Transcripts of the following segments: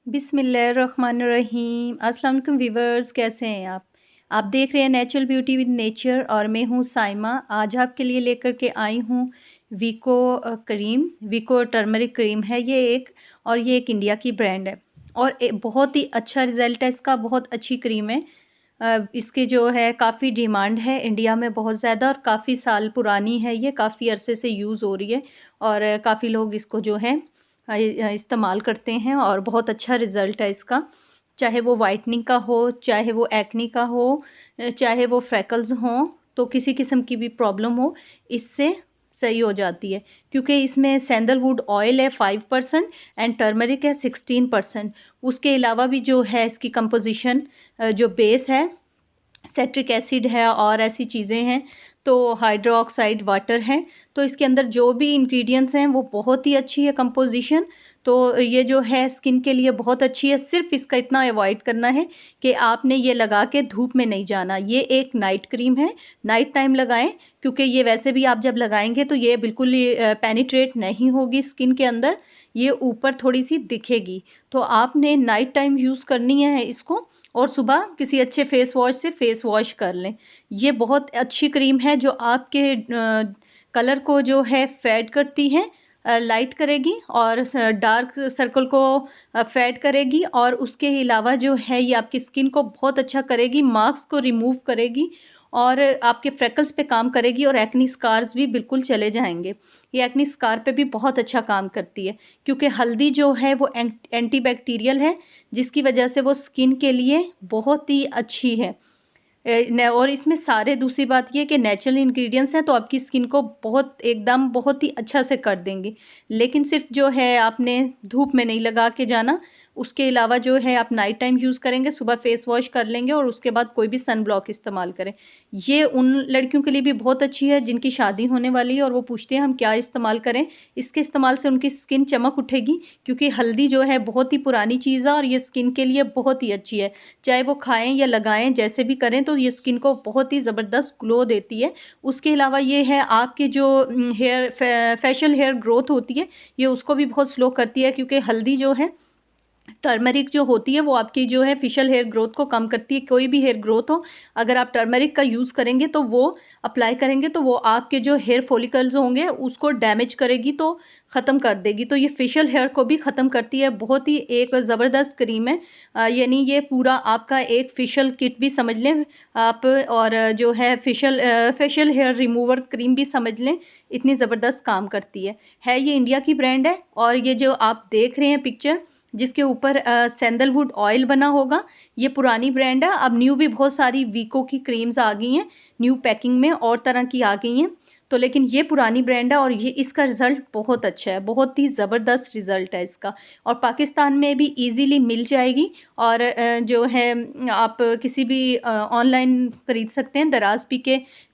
बिस्मिल्लाहिर्रहमानिर्रहीम। अस्सलाम वालेकुम वीवर्स, कैसे हैं आप? आप देख रहे हैं नेचुरल ब्यूटी विद नेचर और मैं हूँ साइमा। आज आपके लिए लेकर के आई हूँ वीको क्रीम। वीको टर्मरिक क्रीम है ये एक, और ये एक इंडिया की ब्रांड है और बहुत ही अच्छा रिज़ल्ट है इसका। बहुत अच्छी क्रीम है। इसके जो है काफ़ी डिमांड है इंडिया में बहुत ज़्यादा, और काफ़ी साल पुरानी है ये, काफ़ी अरसे से यूज़ हो रही है और काफ़ी लोग इसको जो है इस्तेमाल करते हैं और बहुत अच्छा रिज़ल्ट है इसका। चाहे वो वाइटनिंग का हो, चाहे वो एक्ने का हो, चाहे वो फ्रैकल्स हों, तो किसी किस्म की भी प्रॉब्लम हो, इससे सही हो जाती है। क्योंकि इसमें सैंडलवुड ऑयल है 5% एंड टर्मरिक है 16%। उसके अलावा भी जो है इसकी कंपोजिशन जो बेस है, सिट्रिक एसिड है और ऐसी चीज़ें हैं, तो हाइड्रोक्साइड वाटर है। तो इसके अंदर जो भी इंग्रेडिएंट्स हैं वो बहुत ही अच्छी है कंपोजिशन। तो ये जो है स्किन के लिए बहुत अच्छी है। सिर्फ इसका इतना अवॉइड करना है कि आपने ये लगा के धूप में नहीं जाना। ये एक नाइट क्रीम है, नाइट टाइम लगाएं, क्योंकि ये वैसे भी आप जब लगाएंगे तो ये बिल्कुल ही पेनिट्रेट नहीं होगी स्किन के अंदर, ये ऊपर थोड़ी सी दिखेगी। तो आपने नाइट टाइम यूज़ करनी है इसको, और सुबह किसी अच्छे फेस वॉश से फेस वॉश कर लें। ये बहुत अच्छी क्रीम है जो आपके कलर को जो है फेड करती है, लाइट करेगी, और डार्क सर्कल को फेड करेगी, और उसके अलावा जो है ये आपकी स्किन को बहुत अच्छा करेगी, मार्क्स को रिमूव करेगी, और आपके फ्रेकल्स पे काम करेगी, और एक्नी स्कार्स भी बिल्कुल चले जाएंगे। ये एक्नी स्कार पे भी बहुत अच्छा काम करती है, क्योंकि हल्दी जो है वो एंटीबैक्टीरियल है, जिसकी वजह से वो स्किन के लिए बहुत ही अच्छी है। और इसमें सारे, दूसरी बात ये कि नेचुरल इंग्रेडिएंट्स हैं, तो आपकी स्किन को बहुत एकदम बहुत ही अच्छा से कर देंगे। लेकिन सिर्फ जो है आपने धूप में नहीं लगा के जाना। उसके अलावा जो है आप नाइट टाइम यूज़ करेंगे, सुबह फेस वॉश कर लेंगे, और उसके बाद कोई भी सन ब्लॉक इस्तेमाल करें। ये उन लड़कियों के लिए भी बहुत अच्छी है जिनकी शादी होने वाली है और वो पूछते हैं हम क्या इस्तेमाल करें। इसके इस्तेमाल से उनकी स्किन चमक उठेगी, क्योंकि हल्दी जो है बहुत ही पुरानी चीज़ है और ये स्किन के लिए बहुत ही अच्छी है। चाहे वो खाएं या लगाएं, जैसे भी करें, तो ये स्किन को बहुत ही ज़बरदस्त ग्लो देती है। उसके अलावा ये है आपके जो हेयर फेशियल हेयर ग्रोथ होती है, ये उसको भी बहुत स्लो करती है, क्योंकि हल्दी जो है, टर्मरिक जो होती है, वो आपकी जो है फेशियल हेयर ग्रोथ को कम करती है। कोई भी हेयर ग्रोथ हो, अगर आप टर्मरिक का यूज़ करेंगे तो वो अप्लाई करेंगे तो वो आपके जो हेयर फॉलिकल्स होंगे उसको डैमेज करेगी, तो ख़त्म कर देगी। तो ये फेशियल हेयर को भी ख़त्म करती है। बहुत ही एक ज़बरदस्त क्रीम है। यानी ये पूरा आपका एक फेशियल किट भी समझ लें आप, और जो है फेशियल हेयर रिमूवर क्रीम भी समझ लें, इतनी ज़बरदस्त काम करती है। ये इंडिया की ब्रांड है, और ये जो आप देख रहे हैं पिक्चर जिसके ऊपर सैंडलवुड ऑयल बना होगा, ये पुरानी ब्रांड है। अब न्यू भी बहुत सारी वीको की क्रीम्स आ गई हैं, न्यू पैकिंग में और तरह की आ गई हैं। तो लेकिन ये पुरानी ब्रांड है, और ये इसका रिज़ल्ट बहुत अच्छा है, बहुत ही ज़बरदस्त रिज़ल्ट है इसका, और पाकिस्तान में भी इजीली मिल जाएगी। और जो है आप किसी भी ऑनलाइन ख़रीद सकते हैं, दराज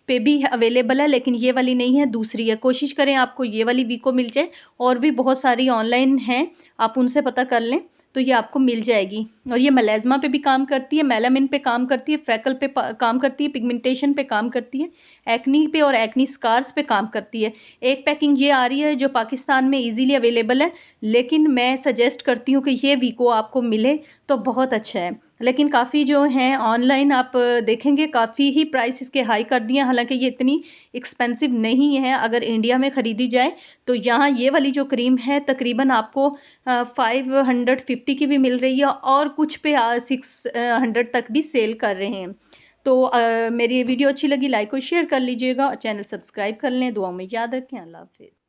पे भी अवेलेबल है, लेकिन ये वाली नहीं है, दूसरी है। कोशिश करें आपको ये वाली वीको मिल जाए। और भी बहुत सारी ऑनलाइन हैं, आप उनसे पता कर लें, तो ये आपको मिल जाएगी। और ये मेलाज़्मा पे भी काम करती है, मेलामिन पे काम करती है, फ्रैकल पे काम करती है, पिगमेंटेशन पे काम करती है, एक्नी पे और एक्नी स्कार्स पे काम करती है। एक पैकिंग ये आ रही है जो पाकिस्तान में इजीली अवेलेबल है, लेकिन मैं सजेस्ट करती हूँ कि ये वीको आपको मिले तो बहुत अच्छा है। लेकिन काफ़ी जो हैं ऑनलाइन आप देखेंगे, काफ़ी ही प्राइस इसके हाई कर दिए हैं। हालांकि ये इतनी एक्सपेंसिव नहीं है अगर इंडिया में ख़रीदी जाए। तो यहाँ ये वाली जो क्रीम है तकरीबन आपको 550 की भी मिल रही है, और कुछ पे 600 तक भी सेल कर रहे हैं। तो मेरी ये वीडियो अच्छी लगी, लाइक और शेयर कर लीजिएगा, और चैनल सब्सक्राइब कर लें। दुआ में याद रखें। अल्लाह हाफ़िज़।